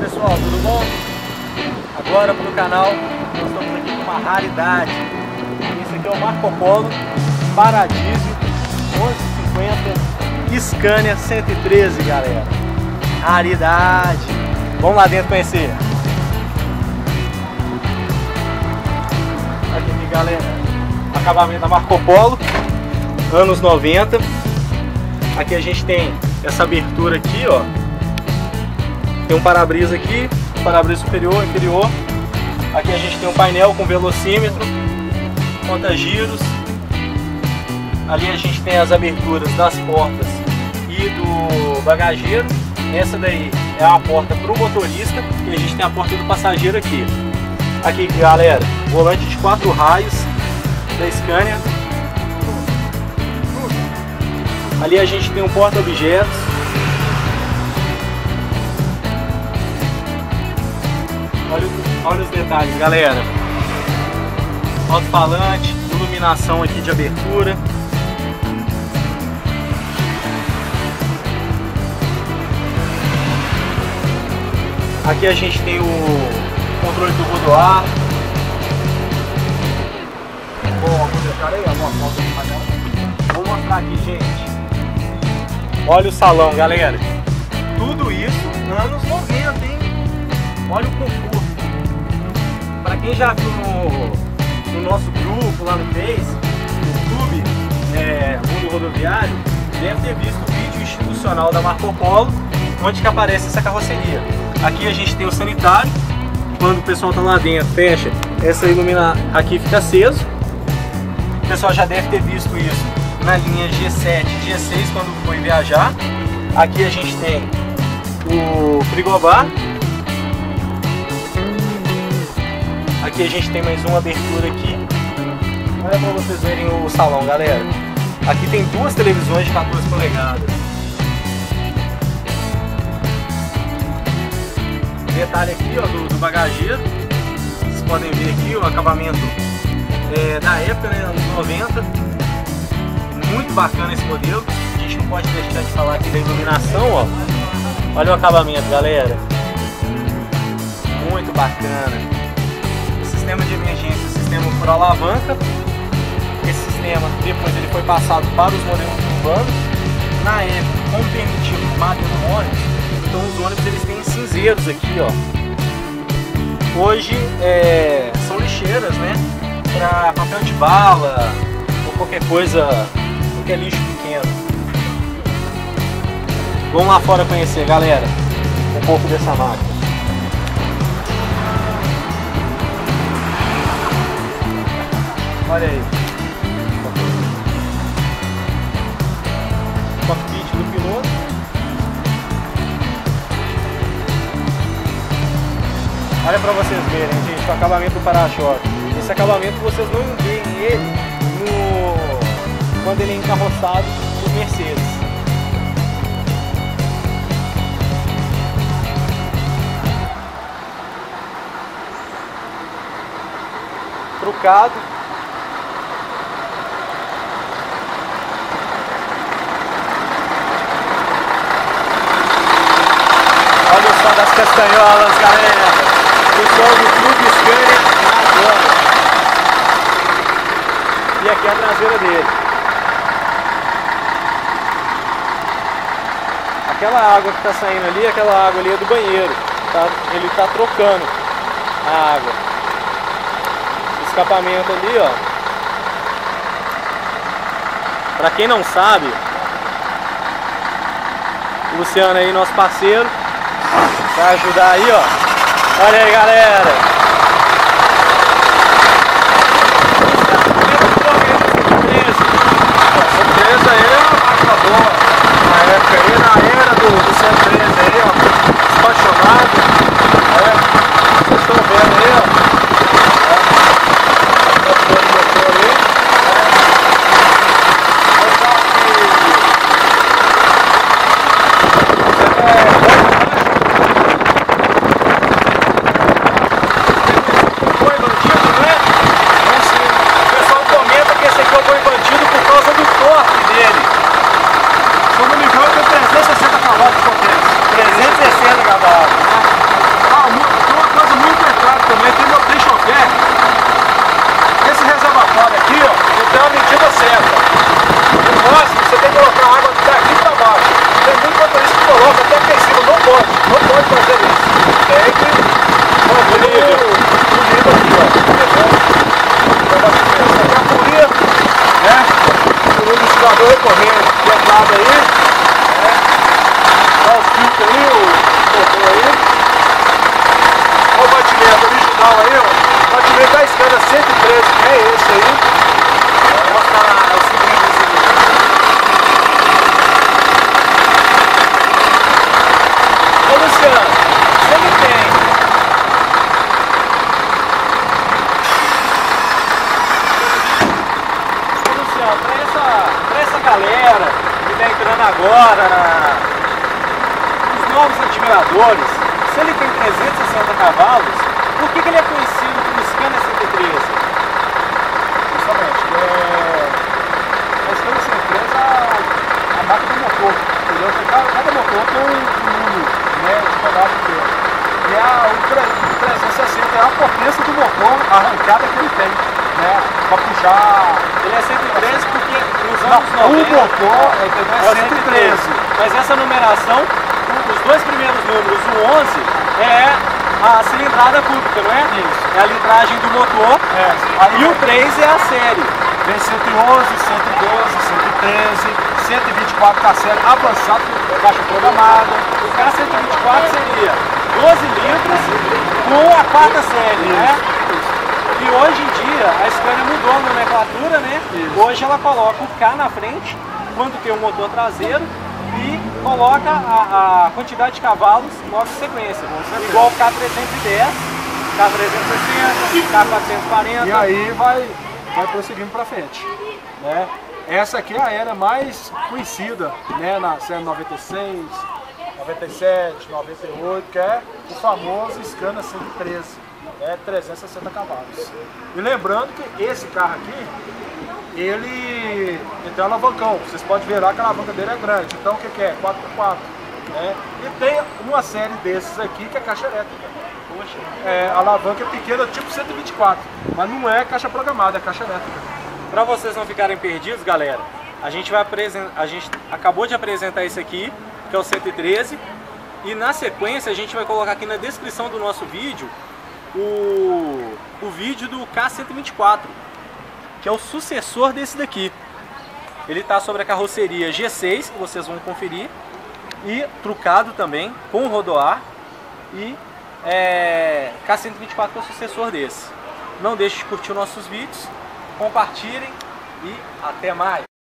pessoal, tudo bom? Agora para o canal nós estamos aqui com uma raridade. Esse aqui é o Marco Polo Paradiso 1150 Scania 113, galera. Raridade. Vamos lá dentro conhecer. Aqui, galera, acabamento da Marco Polo, anos 90. Aqui a gente tem essa abertura aqui, ó. Tem um para-brisa aqui, para-brisa superior, inferior. Aqui a gente tem um painel com velocímetro, conta-giros. Ali a gente tem as aberturas das portas e do bagageiro. Essa daí é uma porta para o motorista e a gente tem a porta do passageiro aqui. Aqui, galera, volante de 4 raios da Scania. Ali a gente tem um porta-objetos. Olha os detalhes, galera. Alto-falante, iluminação aqui de abertura. Aqui a gente tem o controle do rodoar. Bom, vou deixar aí uma foto do painel. Vou mostrar aqui, gente. Olha o salão, galera. Tudo isso anos 90, hein? Olha o conforto. Para quem já viu no nosso grupo lá no Face, no YouTube, Mundo Rodoviário, deve ter visto o vídeo institucional da Marco Polo, onde que aparece essa carroceria. Aqui a gente tem o sanitário. Quando o pessoal está lá dentro, fecha, essa iluminação aqui fica aceso. O pessoal já deve ter visto isso na linha G7, G6 quando foi viajar. Aqui a gente tem o frigobar. Aqui a gente tem mais uma abertura aqui. Olha para vocês verem o salão, galera. Aqui tem duas televisões de 14 polegadas. Detalhe aqui, ó, do bagageiro. Vocês podem ver aqui o acabamento da época, né, anos 90. Muito bacana esse modelo. A gente não pode deixar de falar aqui da iluminação, ó. Olha o acabamento, galera. Muito bacana. Sistema de emergência, sistema por alavanca. Esse sistema depois ele foi passado para os modelos urbanos. Na época, como permitiu máquina no ônibus, então os ônibus eles têm cinzeiros aqui, ó. Hoje são lixeiras, né? Para papel de bala ou qualquer coisa, qualquer lixo pequeno. Vamos lá fora conhecer, galera, um pouco dessa máquina. Olha aí. Cockpit do piloto. Olha para vocês verem, gente, o acabamento do para-choque. Esse acabamento vocês não veem ele quando ele é encarroçado por Mercedes. Trucado. Olha o som das castanholas, galera. Pessoal do Clube Scania agora. E aqui é a traseira dele. Aquela água que está saindo ali, aquela água ali é do banheiro. Tá? Ele está trocando a água. Escapamento ali, ó. Pra quem não sabe, o Luciano aí, nosso parceiro, vai ajudar aí, ó. Olha aí, galera. Essa empresa aí é uma máquina boa. Na época aí, na era do 113 aí, ó. Apaixonado. Vocês estão vendo aí, ó. pode fazer isso. Pegue o nível aqui, ó. Essa aqui é a polia, né? O liquidificador recorrente, teclado aí, né? Dá os filtros aí, o botão aí. Olha o batimento original aí, ó. O batimento da escada 113, que é esse aí. Vou mostrar o seguinte. Ô Luciano, você me tem. Ô Luciano, pra essa galera que tá entrando agora os novos admiradores, se ele tem 360 cavalos, por que ele é conhecido como Scania 113? Justamente, a Scania 113 é a marca do motor, entendeu? Cada motor tem um número, né, de rodado inteiro. E o 360 é a potência do motor, a arrancada que ele tem, né, para puxar. Ele é 113 porque nos anos 90 o motor é 113. Mas essa numeração, os dois primeiros números, o 11 é a cilindrada cúbica, não é? Isso. É a litragem do motor. E o 3 é a série. Vem 111, 112, 113, 124 com a série avançada, caixa programada. O K124 seria 12 litros com a quarta série, né? E hoje em dia a Scania mudou a nomenclatura, né? Isso. Hoje ela coloca o K na frente, quando tem o motor traseiro, e coloca a quantidade de cavalos logo em sequência. Igual o K310, K360, K440. E aí vai prosseguindo para frente, né? Essa aqui é a era mais conhecida, né? Na série 96, 97, 98, que é o famoso Scania 113, né? 360 cavalos. E lembrando que esse carro aqui, ele tem um alavancão, vocês podem ver lá que a alavanca dele é grande, então o que é? 4x4, né? E tem uma série desses aqui que é caixa elétrica. Poxa. A alavanca é pequena, tipo 124, mas não é caixa programada, é caixa elétrica. Para vocês não ficarem perdidos, galera, a gente acabou de apresentar esse aqui, que é o 113, e na sequência a gente vai colocar aqui na descrição do nosso vídeo o vídeo do K124, que é o sucessor desse daqui. Ele está sobre a carroceria G6, que vocês vão conferir, e trucado também, com rodoar, e K124 que é o sucessor desse. Não deixe de curtir nossos vídeos, compartilhem e até mais!